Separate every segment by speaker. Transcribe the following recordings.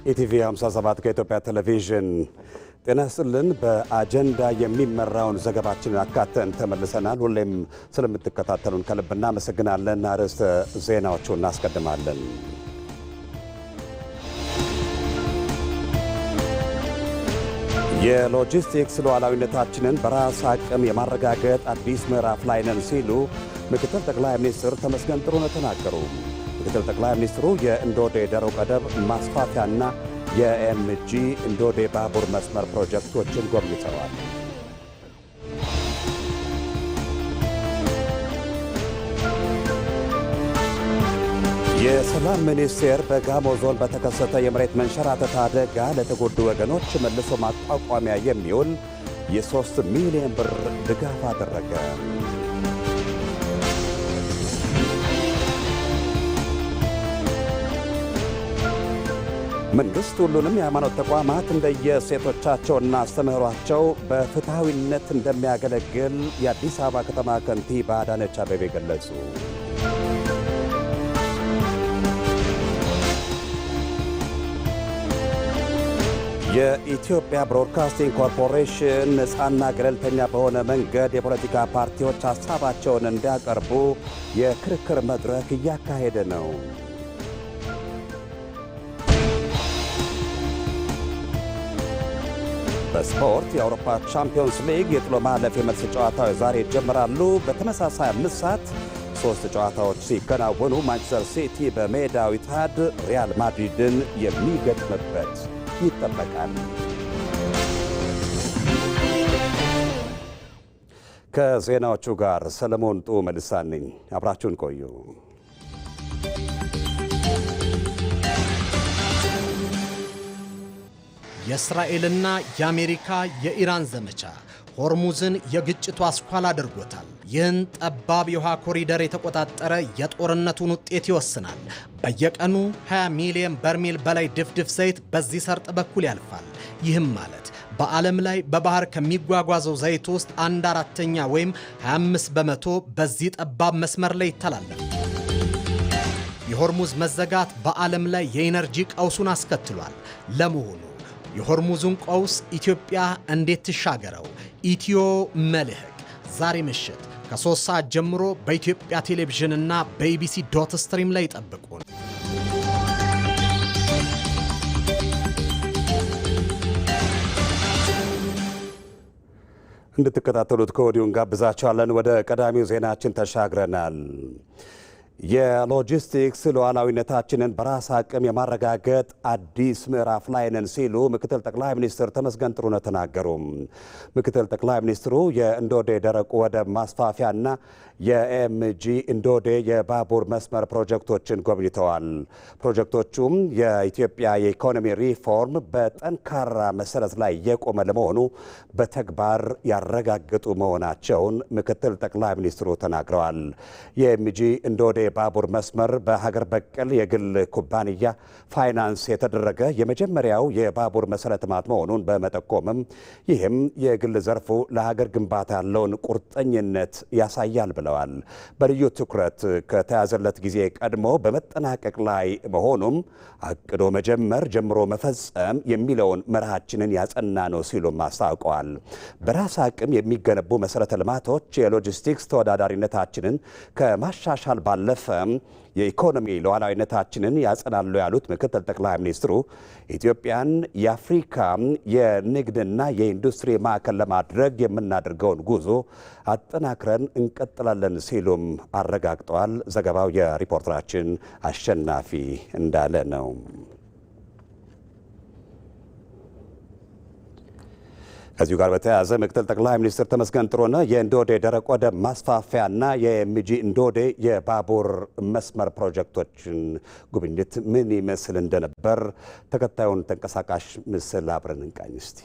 Speaker 1: ኢቲቪ 57 ከኢትዮጵያ ቴሌቪዥን ጤና ይስጥልን። በአጀንዳ የሚመራውን ዘገባችንን አካተን ተመልሰናል። ሁሌም ስለምትከታተሉን ከልብ እናመሰግናለን። አርዕስተ ዜናዎቹን እናስቀድማለን። የሎጂስቲክስ ሉዓላዊነታችንን በራስ አቅም የማረጋገጥ አዲስ ምዕራፍ ላይ ነን ሲሉ ምክትል ጠቅላይ ሚኒስትር ተመስገን ጥሩነህ ተናገሩ። ምክትል ጠቅላይ ሚኒስትሩ የእንዶዴ ደረቅ ወደብ ማስፋፊያና የኤምጂ እንዶዴ ባቡር መስመር ፕሮጀክቶችን ጎብኝተዋል። የሰላም ሚኒስቴር በጋሞ ዞን በተከሰተ የመሬት መንሸራተት አደጋ ለተጎዱ ወገኖች መልሶ ማቋቋሚያ የሚውል የ3 ሚሊዮን ብር ድጋፍ አደረገ። መንግሥት ሁሉንም የሃይማኖት ተቋማት እንደየሴቶቻቸውና አስተምህሯቸው በፍትሐዊነት እንደሚያገለግል የአዲስ አበባ ከተማ ከንቲባ አዳነች አቤቤ ገለጹ። የኢትዮጵያ ብሮድካስቲንግ ኮርፖሬሽን ነፃና ገለልተኛ በሆነ መንገድ የፖለቲካ ፓርቲዎች ሐሳባቸውን እንዲያቀርቡ የክርክር መድረክ እያካሄደ ነው። በስፖርት የአውሮፓ ቻምፒዮንስ ሊግ የጥሎ ማለፍ የመልስ ጨዋታዎች ዛሬ ይጀምራሉ። በተመሳሳይ 5 ሰዓት 3 ጨዋታዎች ሲከናወኑ ማንቸስተር ሲቲ በሜዳው ኢትሃድ ሪያል ማድሪድን የሚገጥምበት ይጠበቃል። ከዜናዎቹ ጋር ሰለሞን ጡ መልሳን ነኝ። አብራችሁን ቆዩ።
Speaker 2: የእስራኤልና የአሜሪካ የኢራን ዘመቻ ሆርሙዝን የግጭቱ አስኳል አድርጎታል። ይህን ጠባብ የውሃ ኮሪደር የተቆጣጠረ የጦርነቱን ውጤት ይወስናል። በየቀኑ 20 ሚሊዮን በርሜል በላይ ድፍድፍ ዘይት በዚህ ሰርጥ በኩል ያልፋል። ይህም ማለት በዓለም ላይ በባህር ከሚጓጓዘው ዘይት ውስጥ 1/4 ወይም 25 በመቶ በዚህ ጠባብ መስመር ላይ ይተላለፍ። የሆርሙዝ መዘጋት በዓለም ላይ የኢነርጂ ቀውሱን አስከትሏል። ለመሆኑ የሆርሙዝን ቀውስ ኢትዮጵያ እንዴት ትሻገረው? ኢትዮ መልሕቅ ዛሬ ምሽት ከ3 ሰዓት ጀምሮ በኢትዮጵያ ቴሌቪዥንና በኢቢሲ ዶት ስትሪም ላይ ይጠብቁን።
Speaker 1: እንድትከታተሉት ከወዲሁ እንጋብዛችኋለን። ወደ ቀዳሚው ዜናችን ተሻግረናል። የሎጂስቲክስ ሉዓላዊነታችንን በራስ አቅም የማረጋገጥ አዲስ ምዕራፍ ላይ ነን ሲሉ ምክትል ጠቅላይ ሚኒስትር ተመስገን ጥሩነህ ተናገሩ። ምክትል ጠቅላይ ሚኒስትሩ የእንዶዴ ደረቅ ወደብ ማስፋፊያና የኤምጂ እንዶዴ የባቡር መስመር ፕሮጀክቶችን ጎብኝተዋል። ፕሮጀክቶቹም የኢትዮጵያ የኢኮኖሚ ሪፎርም በጠንካራ መሰረት ላይ የቆመ ለመሆኑ በተግባር ያረጋግጡ መሆናቸውን ምክትል ጠቅላይ ሚኒስትሩ ተናግረዋል። የኤምጂ እንዶዴ ባቡር መስመር በሀገር በቀል የግል ኩባንያ ፋይናንስ የተደረገ የመጀመሪያው የባቡር መሰረተ ልማት መሆኑን በመጠቆምም ይህም የግል ዘርፉ ለሀገር ግንባታ ያለውን ቁርጠኝነት ያሳያል ብለዋል። በልዩ ትኩረት ከተያዘለት ጊዜ ቀድሞ በመጠናቀቅ ላይ መሆኑም አቅዶ መጀመር ጀምሮ መፈጸም የሚለውን መርሃችንን ያጸና ነው ሲሉም አስታውቀዋል። በራስ አቅም የሚገነቡ መሰረተ ልማቶች የሎጂስቲክስ ተወዳዳሪነታችንን ከማሻሻል ባለፈ የኢኮኖሚ ሉዓላዊነታችንን ያጸናሉ ያሉት ምክትል ጠቅላይ ሚኒስትሩ ኢትዮጵያን የአፍሪካ የንግድና የኢንዱስትሪ ማዕከል ለማድረግ የምናደርገውን ጉዞ አጠናክረን እንቀጥላለን ሲሉም አረጋግጠዋል። ዘገባው የሪፖርተራችን አሸናፊ እንዳለ ነው። ከዚሁ ጋር በተያያዘ ምክትል ጠቅላይ ሚኒስትር ተመስገን ጥሩነህ የእንዶዴ ደረቅ ወደብ ማስፋፊያና የኤምጂ እንዶዴ የባቡር መስመር ፕሮጀክቶችን ጉብኝት ምን ይመስል እንደነበር ተከታዩን ተንቀሳቃሽ ምስል አብረን እንቃኝ እስቲ።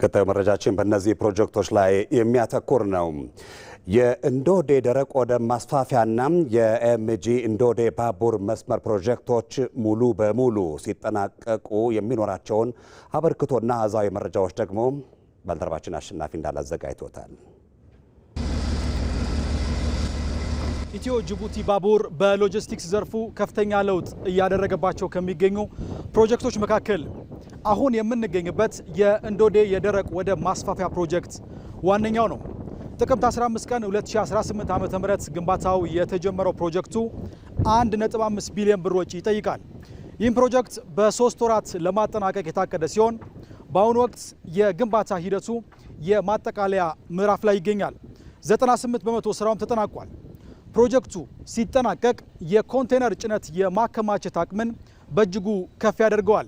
Speaker 1: ቀጣዩ መረጃችን በእነዚህ ፕሮጀክቶች ላይ የሚያተኩር ነው። የእንዶዴ ደረቅ ወደብ ማስፋፊያና የኤምጂ እንዶዴ ባቡር መስመር ፕሮጀክቶች ሙሉ በሙሉ ሲጠናቀቁ የሚኖራቸውን አበርክቶና አሃዛዊ መረጃዎች ደግሞ ባልደረባችን አሸናፊ እንዳላዘጋጅቶታል።
Speaker 3: ኢትዮ ጅቡቲ ባቡር በሎጂስቲክስ ዘርፉ ከፍተኛ ለውጥ እያደረገባቸው ከሚገኙ ፕሮጀክቶች መካከል አሁን የምንገኝበት የእንዶዴ የደረቅ ወደብ ማስፋፊያ ፕሮጀክት ዋነኛው ነው። ጥቅምት 15 ቀን 2018 ዓ.ም ግንባታው የተጀመረው ፕሮጀክቱ 1.5 ቢሊዮን ብር ወጪ ይጠይቃል። ይህም ፕሮጀክት በ3 ወራት ለማጠናቀቅ የታቀደ ሲሆን በአሁኑ ወቅት የግንባታ ሂደቱ የማጠቃለያ ምዕራፍ ላይ ይገኛል። 98 በመቶ ስራውም ተጠናቋል። ፕሮጀክቱ ሲጠናቀቅ የኮንቴነር ጭነት የማከማቸት አቅምን በእጅጉ ከፍ ያደርገዋል።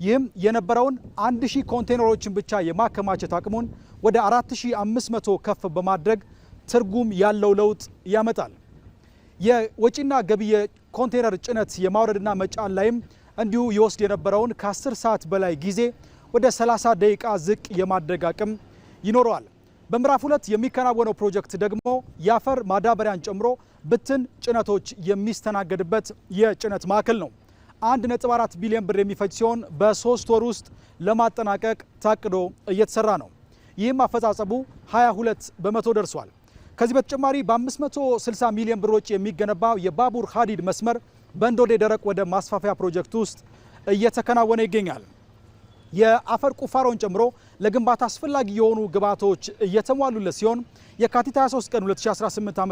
Speaker 3: ይህም የነበረውን 1000 ኮንቴነሮችን ብቻ የማከማቸት አቅሙን ወደ 4500 ከፍ በማድረግ ትርጉም ያለው ለውጥ ያመጣል። የወጪና ገቢ የኮንቴነር ጭነት የማውረድና መጫን ላይም እንዲሁ ይወስድ የነበረውን ከ10 ሰዓት በላይ ጊዜ ወደ 30 ደቂቃ ዝቅ የማድረግ አቅም ይኖረዋል። በምዕራፍ 2 የሚከናወነው ፕሮጀክት ደግሞ የአፈር ማዳበሪያን ጨምሮ ብትን ጭነቶች የሚስተናገድበት የጭነት ማዕከል ነው። 1.4 ቢሊዮን ብር የሚፈጅ ሲሆን በ3 ወር ውስጥ ለማጠናቀቅ ታቅዶ እየተሰራ ነው። ይህም አፈጻጸሙ 22 በመቶ ደርሷል። ከዚህ በተጨማሪ በ560 ሚሊዮን ብር ወጪ የሚገነባው የባቡር ሀዲድ መስመር በእንዶዴ ደረቅ ወደብ ማስፋፊያ ፕሮጀክት ውስጥ እየተከናወነ ይገኛል። የአፈር ቁፋሮን ጨምሮ ለግንባታ አስፈላጊ የሆኑ ግብዓቶች እየተሟሉለት ሲሆን የካቲት 23 ቀን 2018 ዓ.ም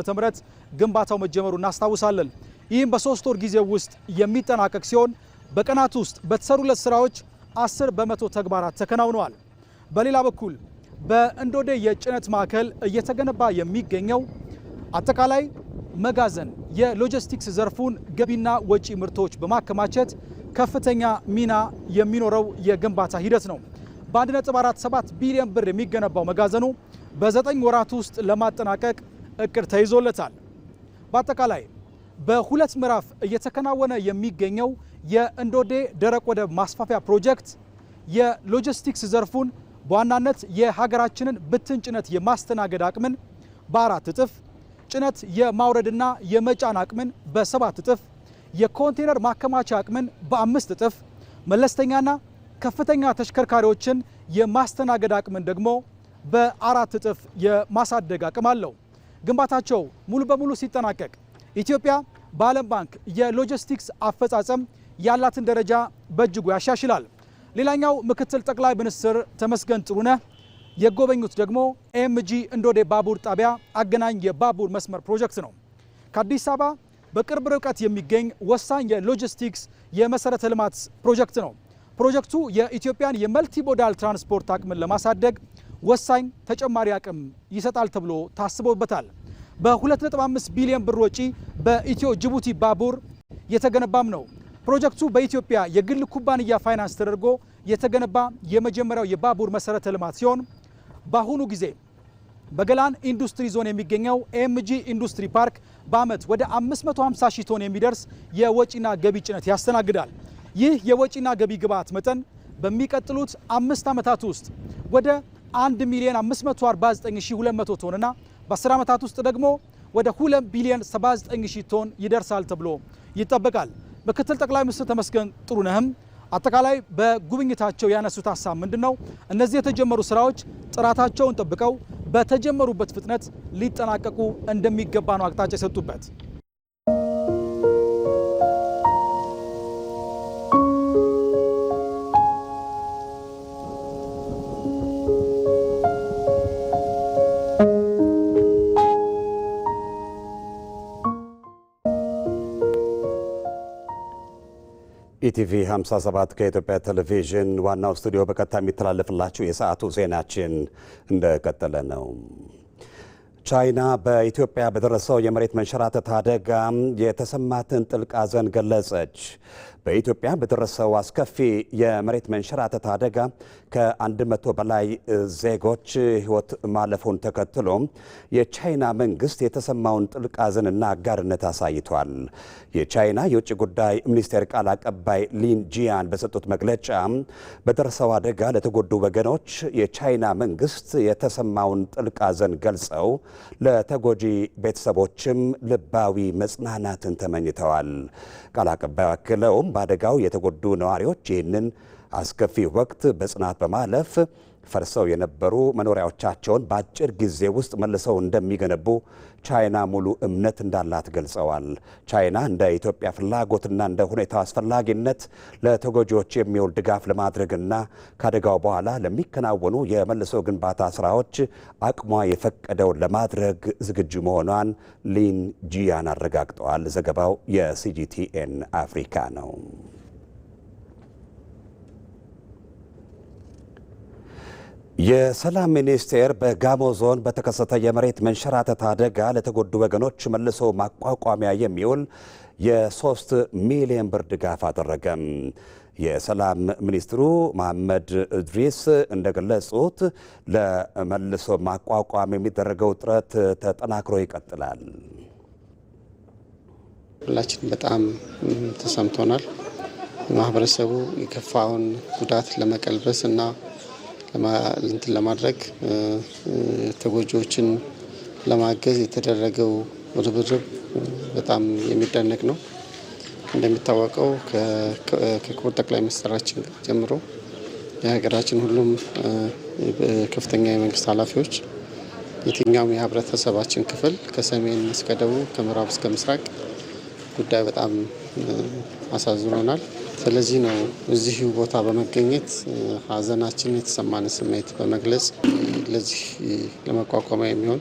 Speaker 3: ግንባታው መጀመሩ እናስታውሳለን። ይህም በ3 ወር ጊዜ ውስጥ የሚጠናቀቅ ሲሆን በቀናት ውስጥ በተሰሩለት ስራዎች 10 በመቶ ተግባራት ተከናውነዋል። በሌላ በኩል በእንዶዴ የጭነት ማዕከል እየተገነባ የሚገኘው አጠቃላይ መጋዘን የሎጂስቲክስ ዘርፉን ገቢና ወጪ ምርቶች በማከማቸት ከፍተኛ ሚና የሚኖረው የግንባታ ሂደት ነው። በ1.47 ቢሊዮን ብር የሚገነባው መጋዘኑ በ9 ወራት ውስጥ ለማጠናቀቅ እቅድ ተይዞለታል። በአጠቃላይ በሁለት ምዕራፍ እየተከናወነ የሚገኘው የእንዶዴ ደረቅ ወደብ ማስፋፊያ ፕሮጀክት የሎጂስቲክስ ዘርፉን በዋናነት የሀገራችንን ብትን ጭነት የማስተናገድ አቅምን በ4 እጥፍ፣ ጭነት የማውረድና የመጫን አቅምን በ7 እጥፍ፣ የኮንቴነር ማከማቻ አቅምን በ5 እጥፍ፣ መለስተኛና ከፍተኛ ተሽከርካሪዎችን የማስተናገድ አቅምን ደግሞ በ4 እጥፍ የማሳደግ አቅም አለው። ግንባታቸው ሙሉ በሙሉ ሲጠናቀቅ ኢትዮጵያ በዓለም ባንክ የሎጂስቲክስ አፈጻጸም ያላትን ደረጃ በእጅጉ ያሻሽላል። ሌላኛው ምክትል ጠቅላይ ሚኒስትር ተመስገን ጥሩነህ የጎበኙት ደግሞ ኤምጂ እንዶዴ ባቡር ጣቢያ አገናኝ የባቡር መስመር ፕሮጀክት ነው። ከአዲስ አበባ በቅርብ ርቀት የሚገኝ ወሳኝ የሎጂስቲክስ የመሰረተ ልማት ፕሮጀክት ነው። ፕሮጀክቱ የኢትዮጵያን የመልቲሞዳል ትራንስፖርት አቅምን ለማሳደግ ወሳኝ ተጨማሪ አቅም ይሰጣል ተብሎ ታስቦበታል። በ2.5 ቢሊዮን ብር ወጪ በኢትዮ ጅቡቲ ባቡር የተገነባም ነው። ፕሮጀክቱ በኢትዮጵያ የግል ኩባንያ ፋይናንስ ተደርጎ የተገነባ የመጀመሪያው የባቡር መሰረተ ልማት ሲሆን በአሁኑ ጊዜ በገላን ኢንዱስትሪ ዞን የሚገኘው ኤምጂ ኢንዱስትሪ ፓርክ በዓመት ወደ 550 ሺህ ቶን የሚደርስ የወጪና ገቢ ጭነት ያስተናግዳል። ይህ የወጪና ገቢ ግብዓት መጠን በሚቀጥሉት 5 ዓመታት ውስጥ ወደ 1,549,200 ቶንና በ10 ዓመታት ውስጥ ደግሞ ወደ 2 ቢሊዮን 79,000 ቶን ይደርሳል ተብሎ ይጠበቃል። ምክትል ጠቅላይ ሚኒስትር ተመስገን ጥሩነህም አጠቃላይ በጉብኝታቸው ያነሱት ሀሳብ ምንድነው? እነዚህ የተጀመሩ ስራዎች ጥራታቸውን ጠብቀው በተጀመሩበት ፍጥነት ሊጠናቀቁ እንደሚገባ ነው አቅጣጫ የሰጡበት።
Speaker 1: ኢቲቪ 57 ከኢትዮጵያ ቴሌቪዥን ዋናው ስቱዲዮ በቀጥታ የሚተላለፍላችሁ የሰዓቱ ዜናችን እንደቀጠለ ነው። ቻይና በኢትዮጵያ በደረሰው የመሬት መንሸራተት አደጋ የተሰማትን ጥልቅ ሐዘን ገለጸች። በኢትዮጵያ በደረሰው አስከፊ የመሬት መንሸራተት አደጋ ከ100 በላይ ዜጎች ሕይወት ማለፉን ተከትሎ የቻይና መንግስት የተሰማውን ጥልቅ ሐዘንና አጋርነት አሳይቷል። የቻይና የውጭ ጉዳይ ሚኒስቴር ቃል አቀባይ ሊን ጂያን በሰጡት መግለጫ በደረሰው አደጋ ለተጎዱ ወገኖች የቻይና መንግስት የተሰማውን ጥልቅ ሐዘን ገልጸው ለተጎጂ ቤተሰቦችም ልባዊ መጽናናትን ተመኝተዋል። ቃል አቀባዩ አክለውም በአደጋው የተጎዱ ነዋሪዎች ይህንን አስከፊ ወቅት በጽናት በማለፍ ፈርሰው የነበሩ መኖሪያዎቻቸውን በአጭር ጊዜ ውስጥ መልሰው እንደሚገነቡ ቻይና ሙሉ እምነት እንዳላት ገልጸዋል። ቻይና እንደ ኢትዮጵያ ፍላጎትና እንደ ሁኔታው አስፈላጊነት ለተጎጂዎች የሚውል ድጋፍ ለማድረግና ከአደጋው በኋላ ለሚከናወኑ የመልሶ ግንባታ ስራዎች አቅሟ የፈቀደውን ለማድረግ ዝግጁ መሆኗን ሊን ጂያን አረጋግጠዋል። ዘገባው የሲጂቲኤን አፍሪካ ነው። የሰላም ሚኒስቴር በጋሞ ዞን በተከሰተ የመሬት መንሸራተት አደጋ ለተጎዱ ወገኖች መልሶ ማቋቋሚያ የሚውል የ3 ሚሊዮን ብር ድጋፍ አደረገም። የሰላም ሚኒስትሩ መሐመድ እድሪስ እንደገለጹት ለመልሶ ማቋቋም የሚደረገው ጥረት ተጠናክሮ ይቀጥላል።
Speaker 4: ሁላችን በጣም ተሰምቶናል። ማህበረሰቡ የከፋውን ጉዳት ለመቀልበስ እና ለማድረግ ተጎጂዎችን ለማገዝ የተደረገው ርብርብ በጣም የሚደነቅ ነው። እንደሚታወቀው ከክቡር ጠቅላይ ሚኒስትራችን ጀምሮ የሀገራችን ሁሉም ከፍተኛ የመንግስት ኃላፊዎች የትኛውም የህብረተሰባችን ክፍል ከሰሜን እስከ ደቡብ ከምዕራብ እስከ ምስራቅ ጉዳይ በጣም አሳዝኖናል። ስለዚህ ነው እዚህ ቦታ በመገኘት ሀዘናችን የተሰማን ስሜት በመግለጽ ለዚህ ለመቋቋሚያ የሚሆን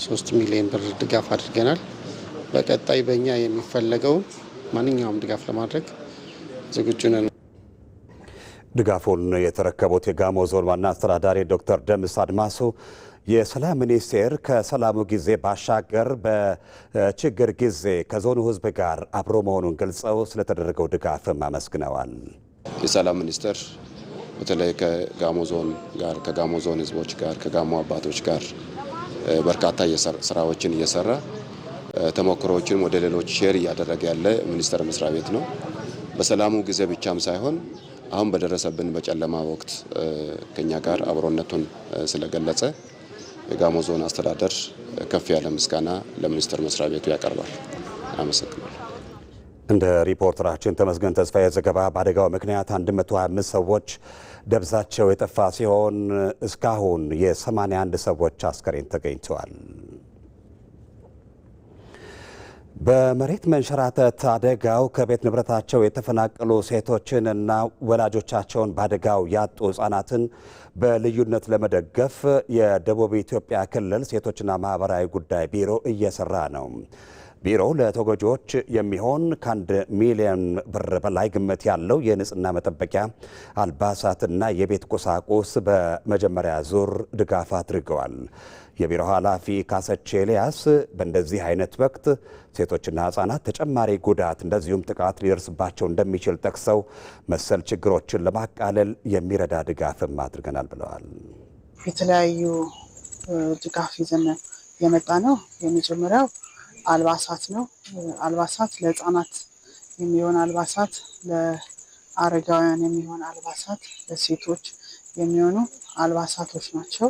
Speaker 4: 3 ሚሊዮን ብር ድጋፍ አድርገናል። በቀጣይ በእኛ የሚፈለገውን ማንኛውም ድጋፍ ለማድረግ ዝግጁ ነን።
Speaker 1: ድጋፉን የተረከቡት የጋሞ ዞን ዋና አስተዳዳሪ ዶክተር ደምስ አድማሱ የሰላም ሚኒስቴር ከሰላሙ ጊዜ ባሻገር በችግር ጊዜ ከዞኑ ሕዝብ ጋር አብሮ መሆኑን ገልጸው ስለተደረገው ድጋፍም አመስግነዋል።
Speaker 5: የሰላም ሚኒስቴር በተለይ ከጋሞ ዞን ጋር ከጋሞ ዞን ሕዝቦች ጋር ከጋሞ አባቶች ጋር በርካታ ስራዎችን እየሰራ ተሞክሮዎችን ወደ ሌሎች ሼር እያደረገ ያለ ሚኒስቴር መስሪያ ቤት ነው። በሰላሙ ጊዜ ብቻም ሳይሆን አሁን በደረሰብን በጨለማ ወቅት ከኛ ጋር አብሮነቱን ስለገለጸ የጋሞ ዞን አስተዳደር ከፍ ያለ ምስጋና ለሚኒስቴር መስሪያ ቤቱ ያቀርባል። አመሰግናለሁ።
Speaker 1: እንደ ሪፖርተራችን ተመስገን ተስፋዬ ዘገባ በአደጋው ምክንያት 125 ሰዎች ደብዛቸው የጠፋ ሲሆን እስካሁን የ81 ሰዎች አስከሬን ተገኝተዋል። በመሬት መንሸራተት አደጋው ከቤት ንብረታቸው የተፈናቀሉ ሴቶችን እና ወላጆቻቸውን በአደጋው ያጡ ሕፃናትን በልዩነት ለመደገፍ የደቡብ ኢትዮጵያ ክልል ሴቶችና ማህበራዊ ጉዳይ ቢሮ እየሰራ ነው። ቢሮው ለተጎጂዎች የሚሆን ከ1 ሚሊዮን ብር በላይ ግምት ያለው የንጽህና መጠበቂያ አልባሳትና የቤት ቁሳቁስ በመጀመሪያ ዙር ድጋፍ አድርገዋል። የቢሮ ኃላፊ ካሰች ኤልያስ በእንደዚህ አይነት ወቅት ሴቶችና ህጻናት ተጨማሪ ጉዳት እንደዚሁም ጥቃት ሊደርስባቸው እንደሚችል ጠቅሰው መሰል ችግሮችን ለማቃለል የሚረዳ ድጋፍም አድርገናል ብለዋል።
Speaker 6: የተለያዩ ድጋፍ ይዘን የመጣ ነው። የመጀመሪያው አልባሳት ነው። አልባሳት ለህፃናት የሚሆን አልባሳት፣ ለአረጋውያን የሚሆን አልባሳት፣ ለሴቶች የሚሆኑ አልባሳቶች ናቸው።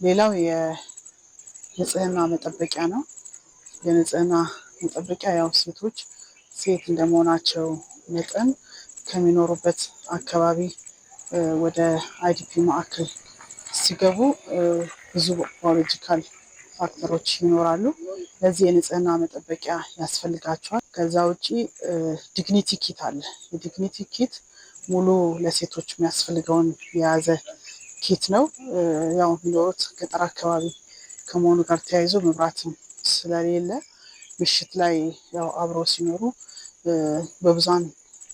Speaker 6: ሌላው የንጽህና መጠበቂያ ነው። የንጽህና መጠበቂያ ያው ሴቶች ሴት እንደመሆናቸው መጠን ከሚኖሩበት አካባቢ ወደ አይዲፒ ማዕከል ሲገቡ ብዙ ባዮሎጂካል ፋክተሮች ይኖራሉ። ለዚህ የንጽህና መጠበቂያ ያስፈልጋቸዋል። ከዛ ውጪ ዲግኒቲ ኪት አለ። የዲግኒቲ ኪት ሙሉ ለሴቶች የሚያስፈልገውን የያዘ ኪት ነው። ያው የሚኖሩት ገጠር አካባቢ ከመሆኑ ጋር ተያይዞ መብራትም ስለሌለ ምሽት ላይ ያው አብረው ሲኖሩ በብዙሃን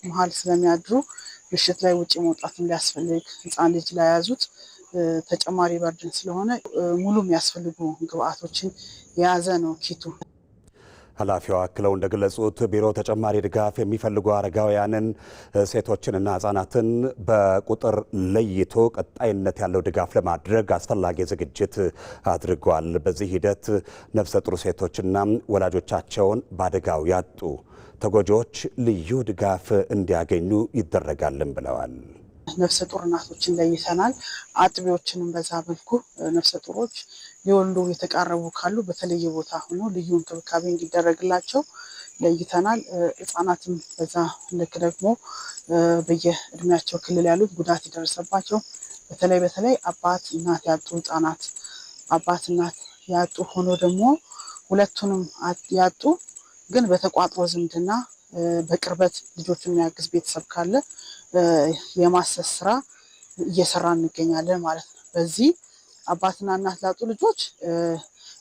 Speaker 6: መሀል ስለሚያድሩ ምሽት ላይ ውጭ መውጣትም ሊያስፈልግ ህፃን ልጅ ላይ ያዙት ተጨማሪ በርድን ስለሆነ ሙሉ የሚያስፈልጉ ግብአቶችን የያዘ ነው ኪቱ።
Speaker 1: ኃላፊዋ አክለው እንደገለጹት ቢሮ ተጨማሪ ድጋፍ የሚፈልጉ አረጋውያንን፣ ሴቶችንና ህጻናትን በቁጥር ለይቶ ቀጣይነት ያለው ድጋፍ ለማድረግ አስፈላጊ ዝግጅት አድርጓል። በዚህ ሂደት ነፍሰ ጡር ሴቶችና ወላጆቻቸውን በአደጋው ያጡ ተጎጂዎች ልዩ ድጋፍ እንዲያገኙ ይደረጋልን ብለዋል።
Speaker 6: ነፍሰ ጡር እናቶችን ለይተናል። አጥቢዎችንም በዛ መልኩ ነፍሰ ጡሮች ሊወልዱ የተቃረቡ ካሉ በተለየ ቦታ ሆኖ ልዩ እንክብካቤ እንዲደረግላቸው ለይተናል። ህጻናትም በዛ ልክ ደግሞ በየእድሜያቸው ክልል ያሉት ጉዳት የደረሰባቸው በተለይ አባት እናት ያጡ ህጻናት አባት እናት ያጡ ሆኖ ደግሞ ሁለቱንም ያጡ ግን በተቋጥሮ ዝምድና በቅርበት ልጆቹን የሚያግዝ ቤተሰብ ካለ የማሰስ ስራ እየሰራ እንገኛለን ማለት ነው። በዚህ አባትና እናት ላጡ ልጆች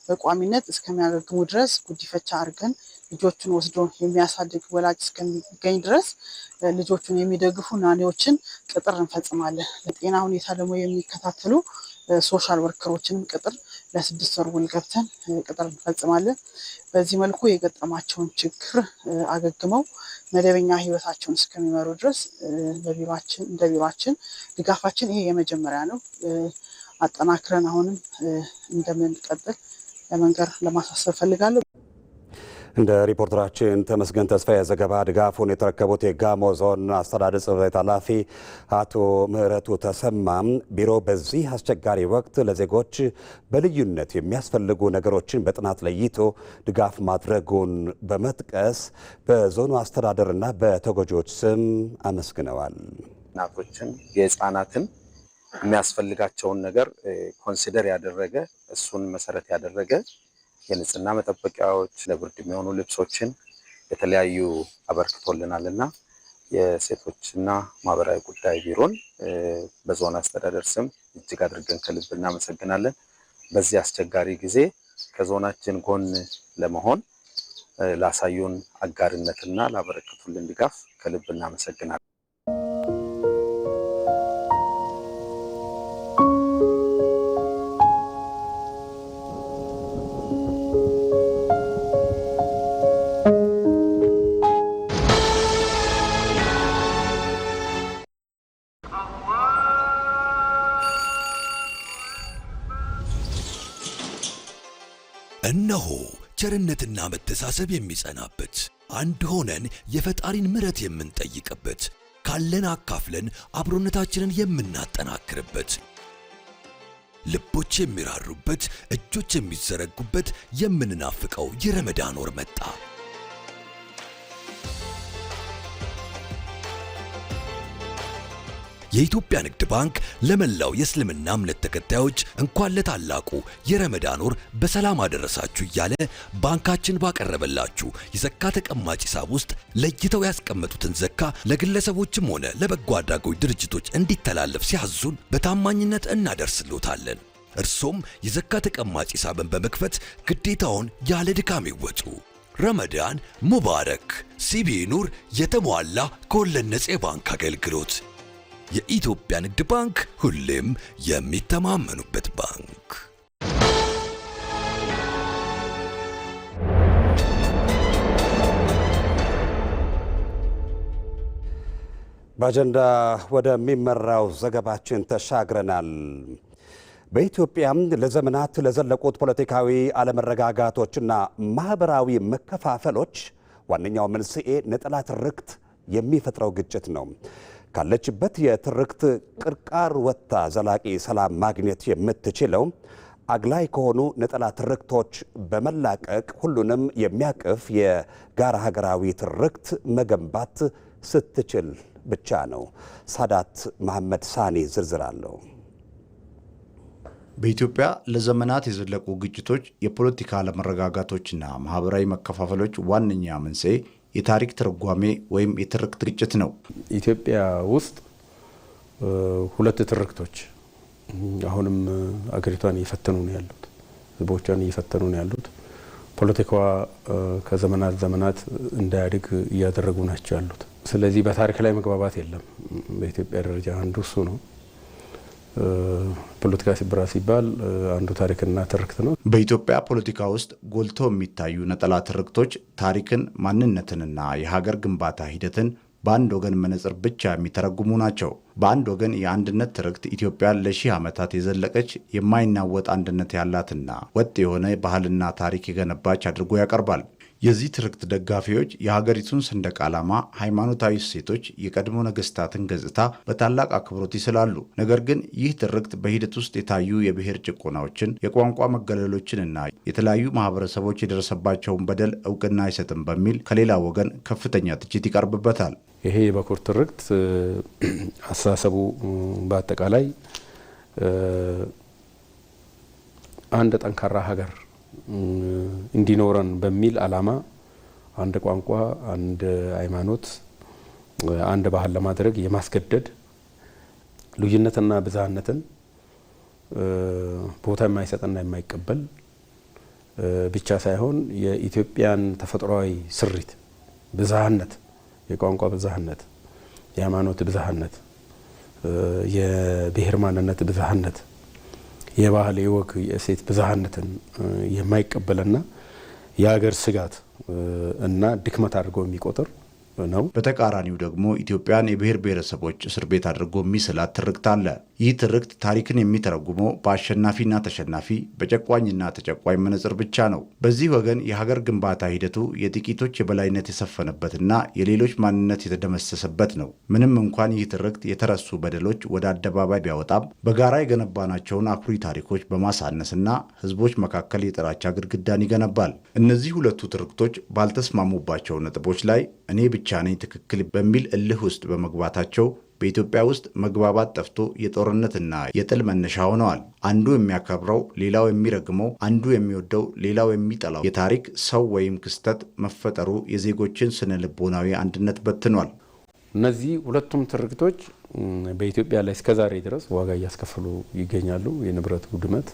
Speaker 6: በቋሚነት እስከሚያገግሙ ድረስ ጉዲፈቻ አድርገን ልጆቹን ወስዶ የሚያሳድግ ወላጅ እስከሚገኝ ድረስ ልጆቹን የሚደግፉ ናኒዎችን ቅጥር እንፈጽማለን። ለጤና ሁኔታ ደግሞ የሚከታተሉ ሶሻል ወርከሮችንም ቅጥር ለ6 ወር ውል ገብተን ቅጥር እንፈጽማለን። በዚህ መልኩ የገጠማቸውን ችግር አገግመው መደበኛ ህይወታቸውን እስከሚመሩ ድረስ እንደ ቢሮአችን ድጋፋችን ይሄ የመጀመሪያ ነው። አጠናክረን አሁንም እንደምንቀጥል ለመንገር ለማሳሰብ ፈልጋለሁ።
Speaker 1: እንደ ሪፖርተራችን ተመስገን ተስፋዬ ዘገባ ድጋፉን የተረከቡት የጋሞ ዞን አስተዳደር ጽሕፈት ቤት ኃላፊ አቶ ምህረቱ ተሰማም ቢሮ በዚህ አስቸጋሪ ወቅት ለዜጎች በልዩነት የሚያስፈልጉ ነገሮችን በጥናት ለይቶ ድጋፍ ማድረጉን በመጥቀስ በዞኑ አስተዳደርና በተጎጂዎች ስም አመስግነዋል።
Speaker 7: እናቶችን የህፃናትን የሚያስፈልጋቸውን ነገር ኮንሲደር ያደረገ እሱን መሰረት ያደረገ የንጽህና መጠበቂያዎች፣ ለብርድ የሚሆኑ ልብሶችን የተለያዩ አበርክቶልናልና የሴቶችና ማህበራዊ ጉዳይ ቢሮን በዞን አስተዳደር ስም እጅግ አድርገን ከልብ እናመሰግናለን። በዚህ አስቸጋሪ ጊዜ ከዞናችን ጎን ለመሆን ላሳዩን አጋርነትና ላበረከቱልን ድጋፍ ከልብ እናመሰግናለን።
Speaker 8: እነሆ ቸርነትና መተሳሰብ የሚጸናበት አንድ ሆነን የፈጣሪን ምሕረት የምንጠይቅበት ካለን አካፍለን አብሮነታችንን የምናጠናክርበት ልቦች የሚራሩበት እጆች የሚዘረጉበት የምንናፍቀው የረመዳን ወር መጣ። የኢትዮጵያ ንግድ ባንክ ለመላው የእስልምና እምነት ተከታዮች እንኳን ለታላቁ የረመዳን ወር በሰላም አደረሳችሁ እያለ ባንካችን ባቀረበላችሁ የዘካ ተቀማጭ ሂሳብ ውስጥ ለይተው ያስቀመጡትን ዘካ ለግለሰቦችም ሆነ ለበጎ አድራጎት ድርጅቶች እንዲተላለፍ ሲያዙን በታማኝነት እናደርስልዎታለን። እርሶም የዘካ ተቀማጭ ሂሳብን በመክፈት ግዴታውን ያለ ድካም ይወጡ። ረመዳን ሙባረክ። ሲቢኢ ኑር የተሟላ ከወለድ ነፃ የባንክ አገልግሎት። የኢትዮጵያ ንግድ ባንክ ሁሌም የሚተማመኑበት ባንክ።
Speaker 1: በአጀንዳ ወደሚመራው ዘገባችን ተሻግረናል። በኢትዮጵያም ለዘመናት ለዘለቁት ፖለቲካዊ አለመረጋጋቶችና ማህበራዊ መከፋፈሎች ዋነኛው መንስኤ ነጠላ ትርክት የሚፈጥረው ግጭት ነው። ካለችበት የትርክት ቅርቃር ወጥታ ዘላቂ ሰላም ማግኘት የምትችለው አግላይ ከሆኑ ነጠላ ትርክቶች በመላቀቅ ሁሉንም የሚያቅፍ የጋራ ሀገራዊ ትርክት መገንባት ስትችል ብቻ ነው። ሳዳት መሐመድ ሳኒ ዝርዝር አለው።
Speaker 9: በኢትዮጵያ ለዘመናት የዘለቁ ግጭቶች፣ የፖለቲካ አለመረጋጋቶችና ማህበራዊ መከፋፈሎች ዋነኛ መንስኤ የታሪክ ትርጓሜ ወይም የትርክት ግጭት ነው።
Speaker 10: ኢትዮጵያ ውስጥ ሁለት ትርክቶች አሁንም አገሪቷን እየፈተኑ ነው ያሉት፣ ህዝቦቿን እየፈተኑ ነው ያሉት። ፖለቲካዋ ከዘመናት ዘመናት እንዳያድግ እያደረጉ ናቸው ያሉት። ስለዚህ በታሪክ ላይ መግባባት የለም። በኢትዮጵያ ደረጃ አንዱ እሱ ነው። ፖለቲካ ሲብራ ሲባል አንዱ ታሪክና ትርክት ነው።
Speaker 9: በኢትዮጵያ ፖለቲካ ውስጥ ጎልቶ የሚታዩ ነጠላ ትርክቶች ታሪክን፣ ማንነትንና የሀገር ግንባታ ሂደትን በአንድ ወገን መነጽር ብቻ የሚተረጉሙ ናቸው። በአንድ ወገን የአንድነት ትርክት ኢትዮጵያን ለሺህ ዓመታት የዘለቀች የማይናወጥ አንድነት ያላትና ወጥ የሆነ ባህልና ታሪክ የገነባች አድርጎ ያቀርባል። የዚህ ትርክት ደጋፊዎች የሀገሪቱን ሰንደቅ ዓላማ፣ ሃይማኖታዊ እሴቶች፣ የቀድሞ ነገስታትን ገጽታ በታላቅ አክብሮት ይስላሉ። ነገር ግን ይህ ትርክት በሂደት ውስጥ የታዩ የብሔር ጭቆናዎችን፣ የቋንቋ መገለሎችንና የተለያዩ ማህበረሰቦች የደረሰባቸውን በደል እውቅና አይሰጥም በሚል ከሌላ ወገን ከፍተኛ ትችት ይቀርብበታል።
Speaker 10: ይሄ የበኩር ትርክት አስተሳሰቡ በአጠቃላይ አንድ ጠንካራ ሀገር እንዲኖረን በሚል ዓላማ አንድ ቋንቋ፣ አንድ ሃይማኖት፣ አንድ ባህል ለማድረግ የማስገደድ ልዩነትና ብዝሃነትን ቦታ የማይሰጥና የማይቀበል ብቻ ሳይሆን የኢትዮጵያን ተፈጥሯዊ ስሪት ብዝሃነት፣ የቋንቋ ብዝሃነት፣ የሃይማኖት ብዝሃነት፣ የብሔር ማንነት ብዝሃነት፣ የባህል የወግ የእሴት ብዝሃነትን የማይቀበልና የሀገር ስጋት እና ድክመት አድርጎ የሚቆጥር ነው።
Speaker 9: በተቃራኒው ደግሞ ኢትዮጵያን የብሔር ብሔረሰቦች እስር ቤት አድርጎ የሚስላት ትርክት አለ። ይህ ትርክት ታሪክን የሚተረጉመው በአሸናፊና ተሸናፊ፣ በጨቋኝና ተጨቋኝ መነጽር ብቻ ነው። በዚህ ወገን የሀገር ግንባታ ሂደቱ የጥቂቶች የበላይነት የሰፈነበትና የሌሎች ማንነት የተደመሰሰበት ነው። ምንም እንኳን ይህ ትርክት የተረሱ በደሎች ወደ አደባባይ ቢያወጣም በጋራ የገነባናቸውን አኩሪ ታሪኮች በማሳነስና ህዝቦች መካከል የጥላቻ ግድግዳን ይገነባል። እነዚህ ሁለቱ ትርክቶች ባልተስማሙባቸው ነጥቦች ላይ እኔ ብቻ ነኝ ትክክል በሚል እልህ ውስጥ በመግባታቸው በኢትዮጵያ ውስጥ መግባባት ጠፍቶ የጦርነትና የጥል መነሻ ሆነዋል። አንዱ የሚያከብረው ሌላው የሚረግመው፣ አንዱ የሚወደው ሌላው የሚጠላው የታሪክ ሰው ወይም ክስተት መፈጠሩ የዜጎችን ስነ ልቦናዊ አንድነት በትኗል።
Speaker 10: እነዚህ ሁለቱም ትርክቶች በኢትዮጵያ ላይ እስከዛሬ ድረስ ዋጋ እያስከፈሉ ይገኛሉ። የንብረት ውድመት፣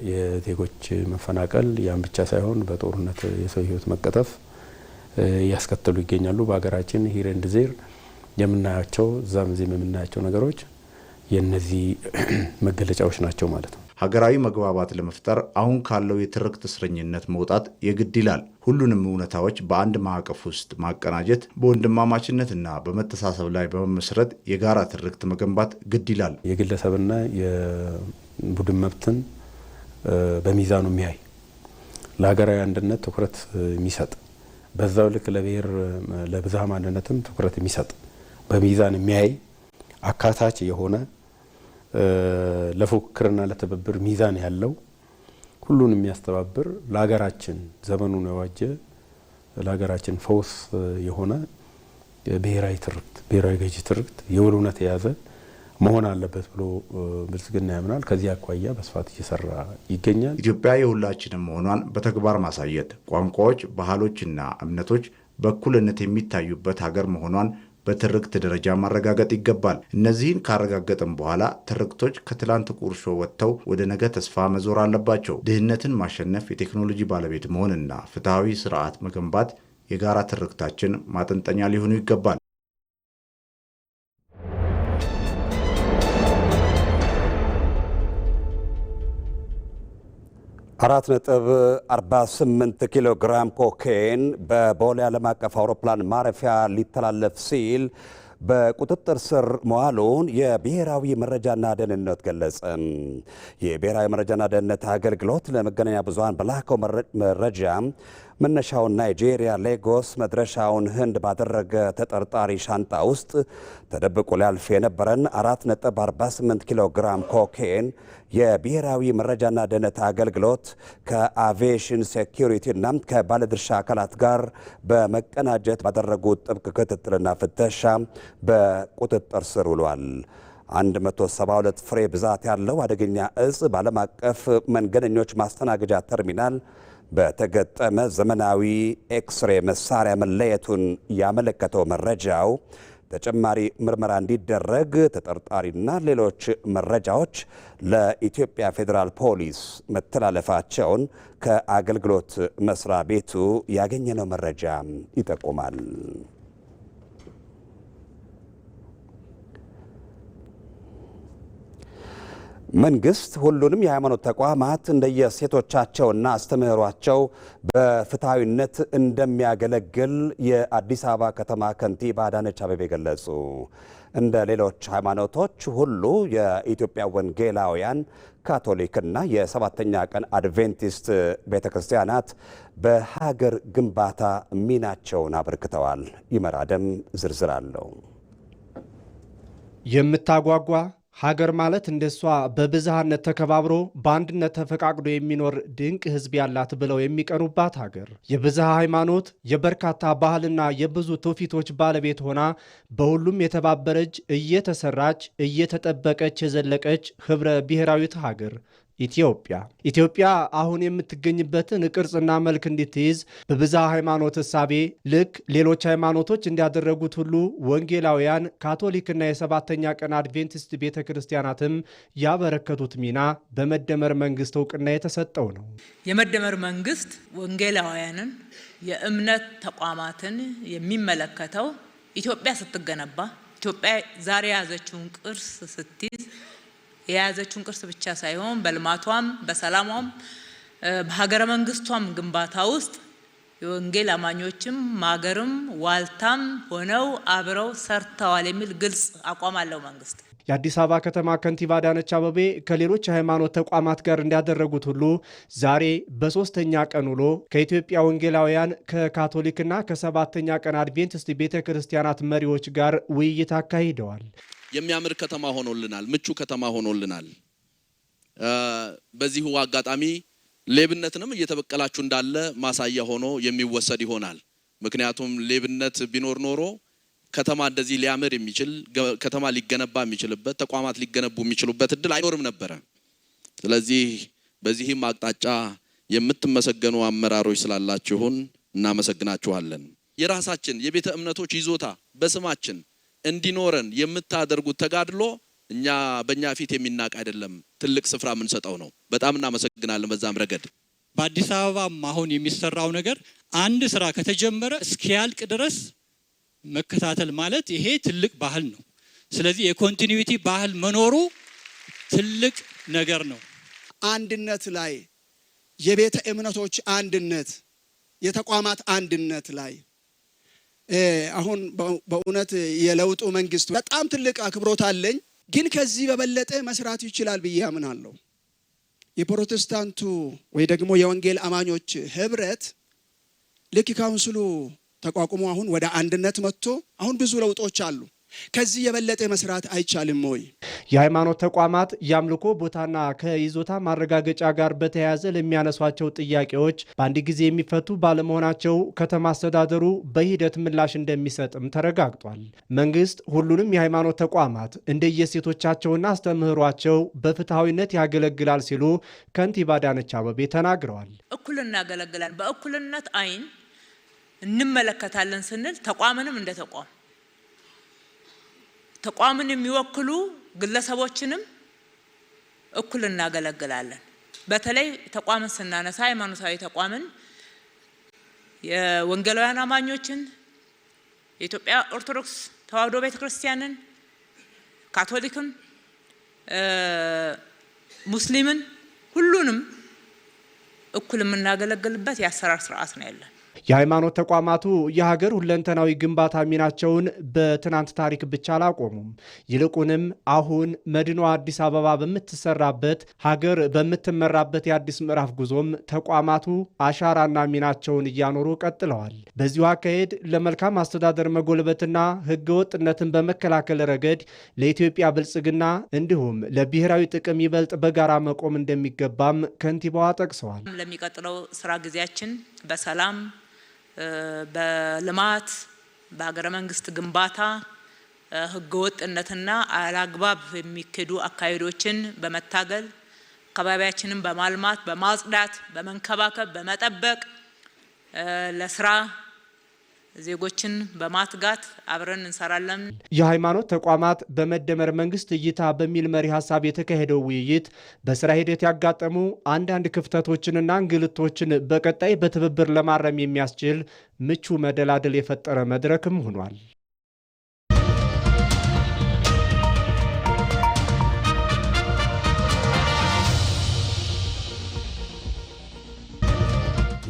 Speaker 10: የዜጎች መፈናቀል፣ ያን ብቻ ሳይሆን በጦርነት የሰው ህይወት መቀጠፍ እያስከተሉ ይገኛሉ። በሀገራችን ሂር ኤንድ ዜር የምናያቸው እዛም እዚህም የምናያቸው ነገሮች የነዚህ መገለጫዎች ናቸው ማለት ነው።
Speaker 9: ሀገራዊ መግባባት ለመፍጠር አሁን ካለው የትርክት እስረኝነት መውጣት የግድ ይላል። ሁሉንም እውነታዎች በአንድ ማዕቀፍ ውስጥ ማቀናጀት፣ በወንድማማችነትና በመተሳሰብ ላይ በመመስረት የጋራ ትርክት መገንባት ግድ ይላል።
Speaker 10: የግለሰብና የቡድን መብትን በሚዛኑ የሚያይ ለሀገራዊ አንድነት ትኩረት የሚሰጥ በዛው ልክ ለብሔር ለብዝሃ ማንነትም ትኩረት የሚሰጥ በሚዛን የሚያይ አካታች የሆነ ለፉክክርና ለትብብር ሚዛን ያለው ሁሉን የሚያስተባብር ለሀገራችን ዘመኑን የዋጀ ለሀገራችን ፈውስ የሆነ ብሔራዊ ትርክት ብሔራዊ ገዢ ትርክት የውልነት የያዘ መሆን አለበት ብሎ ብልጽግና ያምናል። ከዚህ አኳያ በስፋት እየሰራ ይገኛል።
Speaker 9: ኢትዮጵያ የሁላችንም መሆኗን በተግባር ማሳየት፣ ቋንቋዎች፣ ባህሎችና እምነቶች በእኩልነት የሚታዩበት ሀገር መሆኗን በትርክት ደረጃ ማረጋገጥ ይገባል። እነዚህን ካረጋገጥም በኋላ ትርክቶች ከትላንት ቁርሾ ወጥተው ወደ ነገ ተስፋ መዞር አለባቸው። ድህነትን ማሸነፍ፣ የቴክኖሎጂ ባለቤት መሆንና ፍትሐዊ ስርዓት መገንባት የጋራ ትርክታችን ማጠንጠኛ ሊሆኑ ይገባል።
Speaker 1: 4.48 ኪሎ ግራም ኮኬን በቦሌ ዓለም አቀፍ አውሮፕላን ማረፊያ ሊተላለፍ ሲል በቁጥጥር ስር መዋሉን የብሔራዊ መረጃና ደህንነት ገለጸ። የብሔራዊ መረጃና ደህንነት አገልግሎት ለመገናኛ ብዙሃን በላከው መረጃ መነሻውን ናይጄሪያ ሌጎስ መድረሻውን ህንድ ባደረገ ተጠርጣሪ ሻንጣ ውስጥ ተደብቆ ሊያልፍ የነበረን 4.48 ኪሎ ግራም ኮኬን የብሔራዊ መረጃና ደህንነት አገልግሎት ከአቪዬሽን ሴኩሪቲ እና ከባለድርሻ አካላት ጋር በመቀናጀት ባደረጉት ጥብቅ ክትትልና ፍተሻ በቁጥጥር ስር ውሏል። 172 ፍሬ ብዛት ያለው አደገኛ እጽ በዓለም አቀፍ መንገደኞች ማስተናገጃ ተርሚናል በተገጠመ ዘመናዊ ኤክስሬ መሳሪያ መለየቱን ያመለከተው መረጃው ተጨማሪ ምርመራ እንዲደረግ ተጠርጣሪና ሌሎች መረጃዎች ለኢትዮጵያ ፌዴራል ፖሊስ መተላለፋቸውን ከአገልግሎት መስሪያ ቤቱ ያገኘነው መረጃ ይጠቁማል። መንግስት ሁሉንም የሃይማኖት ተቋማት እንደየሴቶቻቸውና አስተምህሯቸው በፍትሐዊነት እንደሚያገለግል የአዲስ አበባ ከተማ ከንቲባ አዳነች አቤቤ ገለጹ። እንደ ሌሎች ሃይማኖቶች ሁሉ የኢትዮጵያ ወንጌላውያን ካቶሊክና የሰባተኛ ቀን አድቬንቲስት ቤተክርስቲያናት በሀገር ግንባታ ሚናቸውን አበርክተዋል። ይመራደም ዝርዝር አለው።
Speaker 2: የምታጓጓ ሀገር ማለት እንደሷ በብዝሃነት ተከባብሮ በአንድነት ተፈቃቅዶ የሚኖር ድንቅ ሕዝብ ያላት ብለው የሚቀኑባት ሀገር የብዝሃ ሃይማኖት የበርካታ ባህልና የብዙ ትውፊቶች ባለቤት ሆና በሁሉም የተባበረች እየተሰራች እየተጠበቀች የዘለቀች ህብረ ብሔራዊት ሀገር ኢትዮጵያ አሁን የምትገኝበትን ቅርጽና መልክ እንድትይዝ በብዝሃ ሃይማኖት እሳቤ ልክ ሌሎች ሃይማኖቶች እንዲያደረጉት ሁሉ ወንጌላውያን ካቶሊክና የሰባተኛ ቀን አድቬንቲስት ቤተ ክርስቲያናትም ያበረከቱት ሚና በመደመር መንግስት እውቅና የተሰጠው ነው።
Speaker 11: የመደመር መንግስት ወንጌላውያንን የእምነት ተቋማትን የሚመለከተው ኢትዮጵያ ስትገነባ ኢትዮጵያ ዛሬ የያዘችውን ቅርስ ስትይዝ የያዘችውን ቅርስ ብቻ ሳይሆን በልማቷም በሰላሟም በሀገረ መንግስቷም ግንባታ ውስጥ የወንጌል አማኞችም ማገርም ዋልታም ሆነው አብረው ሰርተዋል የሚል ግልጽ አቋም አለው መንግስት።
Speaker 2: የአዲስ አበባ ከተማ ከንቲባ አዳነች አቤቤ ከሌሎች ሃይማኖት ተቋማት ጋር እንዳደረጉት ሁሉ ዛሬ በሶስተኛ ቀን ውሎ ከኢትዮጵያ ወንጌላውያን ከካቶሊክና ከሰባተኛ ቀን አድቬንቲስት ቤተ ክርስቲያናት መሪዎች ጋር ውይይት አካሂደዋል።
Speaker 12: የሚያምር ከተማ ሆኖልናል። ምቹ ከተማ ሆኖልናል። በዚሁ አጋጣሚ ሌብነትንም እየተበቀላችሁ እንዳለ ማሳያ ሆኖ የሚወሰድ ይሆናል። ምክንያቱም ሌብነት ቢኖር ኖሮ ከተማ እንደዚህ ሊያምር የሚችል ከተማ ሊገነባ የሚችልበት ተቋማት ሊገነቡ የሚችሉበት እድል አይኖርም ነበረ። ስለዚህ በዚህም አቅጣጫ የምትመሰገኑ አመራሮች ስላላችሁን እናመሰግናችኋለን። የራሳችን የቤተ እምነቶች ይዞታ በስማችን እንዲኖረን የምታደርጉት ተጋድሎ በእኛ ፊት የሚናቅ አይደለም፣ ትልቅ ስፍራ የምንሰጠው ነው። በጣም እናመሰግናለን። በዛም ረገድ
Speaker 13: በአዲስ አበባም አሁን የሚሰራው ነገር አንድ ስራ ከተጀመረ እስኪያልቅ ድረስ መከታተል ማለት ይሄ ትልቅ ባህል ነው። ስለዚህ የኮንቲኒዩቲ ባህል መኖሩ ትልቅ ነገር ነው።
Speaker 14: አንድነት ላይ የቤተ እምነቶች አንድነት፣ የተቋማት አንድነት ላይ አሁን በእውነት የለውጡ መንግስት በጣም ትልቅ አክብሮት አለኝ። ግን ከዚህ በበለጠ መስራት ይችላል ብዬ አምናለሁ። የፕሮቴስታንቱ ወይ ደግሞ የወንጌል አማኞች ህብረት ልክ ካውንስሉ ተቋቁሞ አሁን ወደ አንድነት መጥቶ አሁን ብዙ ለውጦች አሉ። ከዚህ የበለጠ መስራት አይቻልም ወይ?
Speaker 2: የሃይማኖት ተቋማት የአምልኮ ቦታና ከይዞታ ማረጋገጫ ጋር በተያያዘ ለሚያነሷቸው ጥያቄዎች በአንድ ጊዜ የሚፈቱ ባለመሆናቸው ከተማ አስተዳደሩ በሂደት ምላሽ እንደሚሰጥም ተረጋግጧል። መንግስት ሁሉንም የሃይማኖት ተቋማት እንደየሴቶቻቸውና አስተምህሯቸው በፍትሐዊነት ያገለግላል ሲሉ ከንቲባ አዳነች አቤቤ ተናግረዋል።
Speaker 11: እኩል እናገለግላለን፣ በእኩልነት አይን እንመለከታለን ስንል ተቋምንም እንደ ተቋምን የሚወክሉ ግለሰቦችንም እኩል እናገለግላለን። በተለይ ተቋምን ስናነሳ ሃይማኖታዊ ተቋምን የወንጌላውያን አማኞችን፣ የኢትዮጵያ ኦርቶዶክስ ተዋሕዶ ቤተክርስቲያንን፣ ካቶሊክን፣ ሙስሊምን ሁሉንም እኩል የምናገለግልበት የአሰራር ስርዓት ነው ያለን።
Speaker 2: የሃይማኖት ተቋማቱ የሀገር ሁለንተናዊ ግንባታ ሚናቸውን በትናንት ታሪክ ብቻ አላቆሙም። ይልቁንም አሁን መዲኗ አዲስ አበባ በምትሰራበት ሀገር በምትመራበት የአዲስ ምዕራፍ ጉዞም ተቋማቱ አሻራና ሚናቸውን እያኖሩ ቀጥለዋል። በዚሁ አካሄድ ለመልካም አስተዳደር መጎልበትና ህገወጥነትን በመከላከል ረገድ ለኢትዮጵያ ብልጽግና እንዲሁም ለብሔራዊ ጥቅም ይበልጥ በጋራ መቆም እንደሚገባም ከንቲባዋ ጠቅሰዋል።
Speaker 11: ለሚቀጥለው ስራ ጊዜያችን በሰላም በልማት በሀገረ መንግስት ግንባታ ህገወጥነትና አላግባብ የሚከዱ አካሄዶችን በመታገል አካባቢያችንን በማልማት በማጽዳት በመንከባከብ በመጠበቅ ለስራ ዜጎችን በማትጋት አብረን እንሰራለን።
Speaker 2: የሃይማኖት ተቋማት በመደመር መንግስት እይታ በሚል መሪ ሀሳብ የተካሄደው ውይይት በስራ ሂደት ያጋጠሙ አንዳንድ ክፍተቶችንና እንግልቶችን በቀጣይ በትብብር ለማረም የሚያስችል ምቹ መደላደል የፈጠረ መድረክም ሆኗል።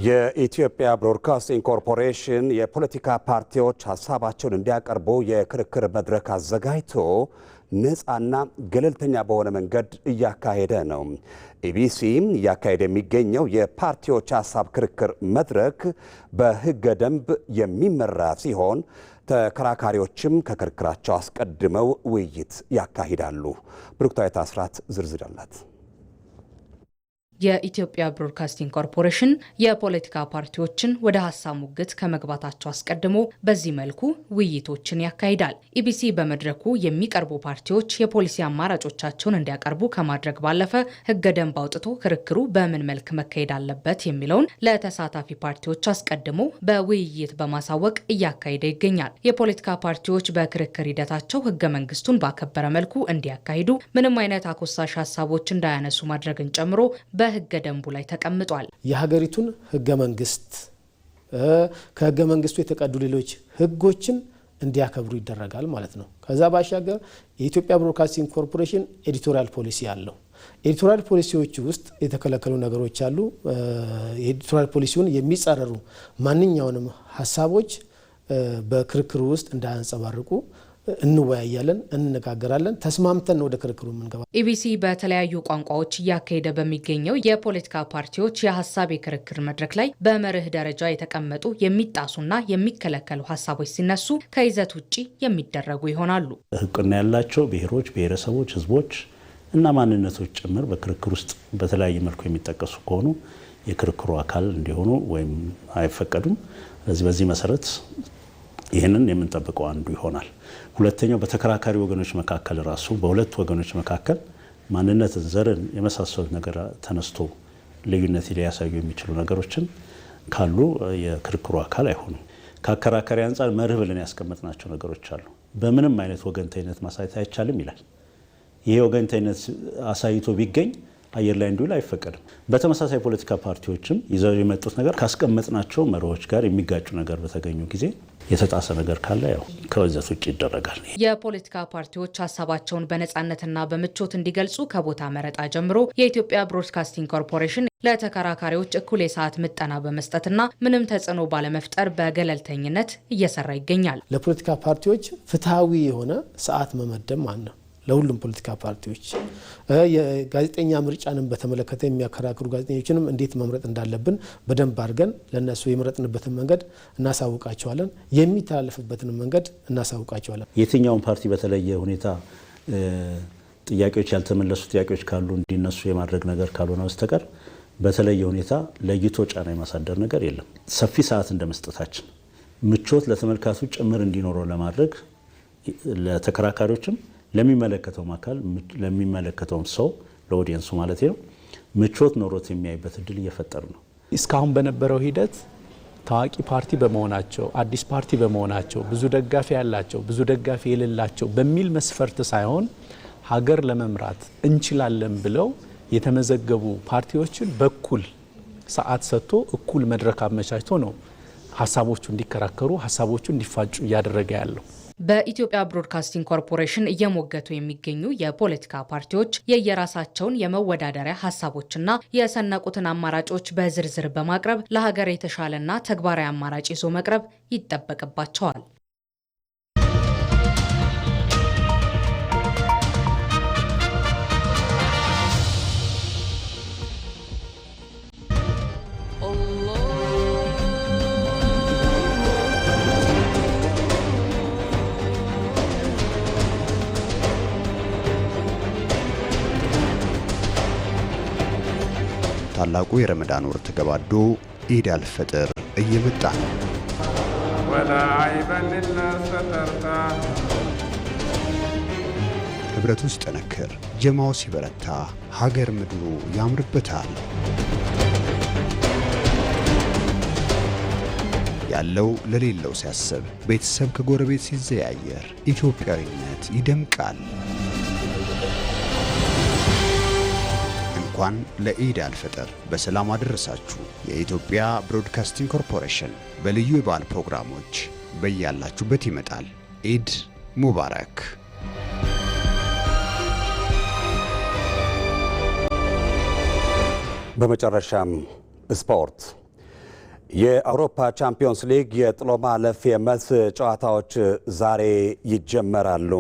Speaker 1: የኢትዮጵያ ብሮድካስቲንግ ኮርፖሬሽን የፖለቲካ ፓርቲዎች ሀሳባቸውን እንዲያቀርቡ የክርክር መድረክ አዘጋጅቶ ነፃና ገለልተኛ በሆነ መንገድ እያካሄደ ነው። ኢቢሲ እያካሄደ የሚገኘው የፓርቲዎች ሀሳብ ክርክር መድረክ በሕገ ደንብ የሚመራ ሲሆን ተከራካሪዎችም ከክርክራቸው አስቀድመው ውይይት ያካሂዳሉ። ብሩክታዊት አስራት ዝርዝር አላት።
Speaker 15: የኢትዮጵያ ብሮድካስቲንግ ኮርፖሬሽን የፖለቲካ ፓርቲዎችን ወደ ሀሳብ ሙግት ከመግባታቸው አስቀድሞ በዚህ መልኩ ውይይቶችን ያካሂዳል። ኢቢሲ በመድረኩ የሚቀርቡ ፓርቲዎች የፖሊሲ አማራጮቻቸውን እንዲያቀርቡ ከማድረግ ባለፈ ሕገ ደንብ አውጥቶ ክርክሩ በምን መልክ መካሄድ አለበት የሚለውን ለተሳታፊ ፓርቲዎች አስቀድሞ በውይይት በማሳወቅ እያካሄደ ይገኛል። የፖለቲካ ፓርቲዎች በክርክር ሂደታቸው ሕገ መንግስቱን ባከበረ መልኩ እንዲያካሂዱ፣ ምንም አይነት አኮሳሽ ሀሳቦች እንዳያነሱ ማድረግን ጨምሮ በሕገ ደንቡ ላይ ተቀምጧል።
Speaker 10: የሀገሪቱን ሕገ መንግስት ከሕገ መንግስቱ የተቀዱ ሌሎች ሕጎችን እንዲያከብሩ ይደረጋል ማለት ነው። ከዛ ባሻገር የኢትዮጵያ ብሮድካስቲንግ ኮርፖሬሽን ኤዲቶሪያል ፖሊሲ አለው። ኤዲቶሪያል ፖሊሲዎች ውስጥ የተከለከሉ ነገሮች አሉ። የኤዲቶሪያል ፖሊሲውን የሚጻረሩ ማንኛውንም ሀሳቦች በክርክሩ ውስጥ እንዳያንጸባርቁ እንወያያለን፣ እንነጋገራለን። ተስማምተን ወደ ክርክሩ የምንገባ።
Speaker 15: ኢቢሲ በተለያዩ ቋንቋዎች እያካሄደ በሚገኘው የፖለቲካ ፓርቲዎች የሀሳብ የክርክር መድረክ ላይ በመርህ ደረጃ የተቀመጡ የሚጣሱና የሚከለከሉ ሀሳቦች ሲነሱ ከይዘት ውጪ የሚደረጉ ይሆናሉ።
Speaker 16: እውቅና ያላቸው ብሔሮች፣ ብሔረሰቦች፣ ህዝቦች እና ማንነቶች ጭምር በክርክር ውስጥ በተለያየ መልኩ የሚጠቀሱ ከሆኑ የክርክሩ አካል እንዲሆኑ ወይም አይፈቀዱም። በዚህ መሰረት ይህንን የምንጠብቀው አንዱ ይሆናል። ሁለተኛው በተከራካሪ ወገኖች መካከል ራሱ በሁለት ወገኖች መካከል ማንነትን፣ ዘርን የመሳሰሉት ነገር ተነስቶ ልዩነት ሊያሳዩ የሚችሉ ነገሮችን ካሉ የክርክሩ አካል አይሆኑም። ከአከራካሪ አንጻር መርህ ብለን ያስቀመጥናቸው ነገሮች አሉ። በምንም አይነት ወገንተኝነት ማሳየት አይቻልም ይላል። ይሄ ወገንተኝነት አሳይቶ ቢገኝ አየር ላይ እንዲውል አይፈቀድም። በተመሳሳይ ፖለቲካ ፓርቲዎችም ይዘው የመጡት ነገር ካስቀመጥናቸው መርሆች ጋር የሚጋጩ ነገር በተገኙ ጊዜ የተጣሰ ነገር ካለ ያው ከወዘት ውጭ ይደረጋል።
Speaker 15: የፖለቲካ ፓርቲዎች ሀሳባቸውን በነፃነትና በምቾት እንዲገልጹ ከቦታ መረጣ ጀምሮ የኢትዮጵያ ብሮድካስቲንግ ኮርፖሬሽን ለተከራካሪዎች እኩል የሰዓት ምጠና በመስጠትና ምንም ተጽዕኖ ባለመፍጠር በገለልተኝነት እየሰራ ይገኛል።
Speaker 10: ለፖለቲካ ፓርቲዎች ፍትሐዊ የሆነ ሰዓት መመደብ ማለት ነው። ለሁሉም ፖለቲካ ፓርቲዎች የጋዜጠኛ ምርጫንም በተመለከተ የሚያከራክሩ ጋዜጠኞችንም እንዴት መምረጥ እንዳለብን በደንብ አድርገን ለነሱ የመረጥንበትን መንገድ እናሳውቃቸዋለን። የሚተላለፍበትን መንገድ እናሳውቃቸዋለን።
Speaker 16: የትኛውን ፓርቲ በተለየ ሁኔታ ጥያቄዎች ያልተመለሱ ጥያቄዎች ካሉ እንዲነሱ የማድረግ ነገር ካልሆነ በስተቀር በተለየ ሁኔታ ለይቶ ጫና የማሳደር ነገር የለም። ሰፊ ሰዓት እንደመስጠታችን ምቾት ለተመልካቹ ጭምር እንዲኖረው ለማድረግ ለተከራካሪዎችም ለሚመለከተውም አካል ለሚመለከተውም ሰው ለኦዲየንሱ ማለት ነው ምቾት ኖሮት የሚያይበት እድል እየፈጠር ነው።
Speaker 17: እስካሁን በነበረው ሂደት ታዋቂ ፓርቲ በመሆናቸው አዲስ ፓርቲ በመሆናቸው ብዙ ደጋፊ ያላቸው ብዙ ደጋፊ የሌላቸው በሚል መስፈርት ሳይሆን ሀገር ለመምራት እንችላለን ብለው የተመዘገቡ ፓርቲዎችን በኩል ሰዓት ሰጥቶ እኩል መድረክ አመቻችቶ ነው ሀሳቦቹ እንዲከራከሩ ሀሳቦቹ እንዲፋጩ እያደረገ ያለው።
Speaker 15: በኢትዮጵያ ብሮድካስቲንግ ኮርፖሬሽን እየሞገቱ የሚገኙ የፖለቲካ ፓርቲዎች የየራሳቸውን የመወዳደሪያ ሀሳቦችና የሰነቁትን አማራጮች በዝርዝር በማቅረብ ለሀገር የተሻለና ተግባራዊ አማራጭ ይዞ መቅረብ ይጠበቅባቸዋል።
Speaker 18: ታላቁ የረመዳን ወር ተገባዶ ኢድ አልፈጥር እየመጣ ነው። ህብረቱ ሲጠነክር፣ ጀማው ሲበረታ፣ ሀገር ምድሩ ያምርበታል። ያለው ለሌለው ሲያስብ፣ ቤተሰብ ከጎረቤት ሲዘያየር፣ ኢትዮጵያዊነት ይደምቃል። እንኳን ለኢድ አልፈጥር በሰላም አደረሳችሁ። የኢትዮጵያ ብሮድካስቲንግ ኮርፖሬሽን በልዩ የበዓል ፕሮግራሞች በያላችሁበት ይመጣል። ኢድ ሙባረክ።
Speaker 1: በመጨረሻም ስፖርት። የአውሮፓ ቻምፒዮንስ ሊግ የጥሎ ማለፍ የመልስ ጨዋታዎች ዛሬ ይጀመራሉ።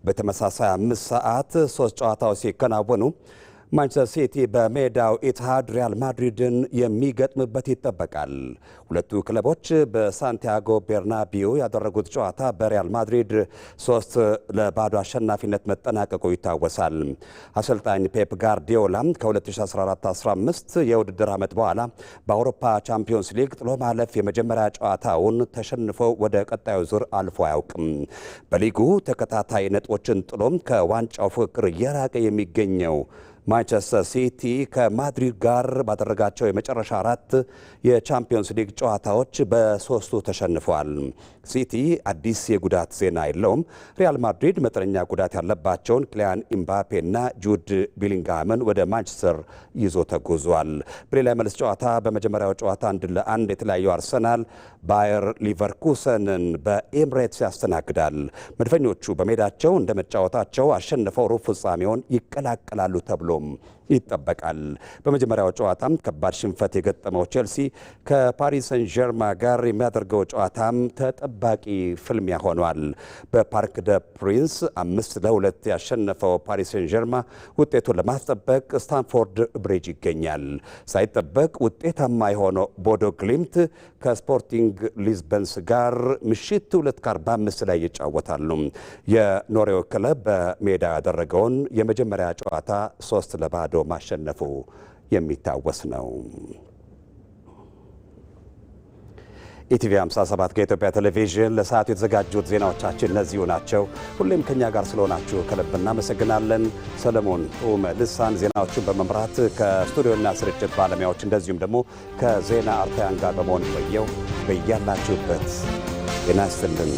Speaker 1: በተመሳሳይ 5 ሰዓት 3 ጨዋታዎች ሲከናወኑ ማንቸስተር ሲቲ በሜዳው ኢትሃድ ሪያል ማድሪድን የሚገጥምበት ይጠበቃል። ሁለቱ ክለቦች በሳንቲያጎ ቤርናቢው ያደረጉት ጨዋታ በሪያል ማድሪድ 3-0 አሸናፊነት መጠናቀቁ ይታወሳል። አሰልጣኝ ፔፕ ጋርዲዮላ ከ2014-15 የውድድር ዓመት በኋላ በአውሮፓ ቻምፒዮንስ ሊግ ጥሎ ማለፍ የመጀመሪያ ጨዋታውን ተሸንፈው ወደ ቀጣዩ ዙር አልፎ አያውቅም። በሊጉ ተከታታይ ነጥቦችን ጥሎም ከዋንጫው ፉክክር እየራቀ የሚገኘው ማንቸስተር ሲቲ ከማድሪድ ጋር ባደረጋቸው የመጨረሻ 4 የቻምፒዮንስ ሊግ ጨዋታዎች በ3ቱ ተሸንፏል። ሲቲ አዲስ የጉዳት ዜና የለውም። ሪያል ማድሪድ መጠነኛ ጉዳት ያለባቸውን ክሊያን ኢምባፔና ጁድ ቢሊንግሃምን ወደ ማንቸስተር ይዞ ተጉዟል። በሌላ መልስ ጨዋታ በመጀመሪያው ጨዋታ 1-1 የተለያየው አርሰናል ባየር ሊቨርኩሰንን በኤምሬትስ ያስተናግዳል። መድፈኞቹ በሜዳቸው እንደ መጫወታቸው አሸንፈው ሩብ ፍጻሜውን ይቀላቀላሉ ተብሎ ይጠበቃል። በመጀመሪያው ጨዋታም ከባድ ሽንፈት የገጠመው ቼልሲ ከፓሪስ ሰን ዠርማ ጋር የሚያደርገው ጨዋታም ተጠባቂ ፍልሚያ ሆኗል። በፓርክ ደ ፕሪንስ 5-2 ያሸነፈው ፓሪስ ሰን ዠርማ ውጤቱን ለማስጠበቅ ስታንፎርድ ብሪጅ ይገኛል። ሳይጠበቅ ውጤታማ የሆነው ቦዶ ግሊምት ከስፖርቲንግ ሊዝበንስ ጋር ምሽት 2:45 ላይ ይጫወታሉ። የኖርዌው ክለብ በሜዳ ያደረገውን የመጀመሪያ ጨዋታ 3-0 ማሸነፉ የሚታወስ ነው። ኢቲቪ 57 ከኢትዮጵያ ቴሌቪዥን ለሰዓቱ የተዘጋጁት ዜናዎቻችን እነዚሁ ናቸው። ሁሌም ከኛ ጋር ስለሆናችሁ ከልብ እናመሰግናለን። ሰለሞን ኡመ ልሳን ዜናዎቹን በመምራት ከስቱዲዮና ስርጭት ባለሙያዎች እንደዚሁም ደግሞ ከዜና አርታያን ጋር በመሆን ቆየው። በያላችሁበት ጤና ይስጥልን።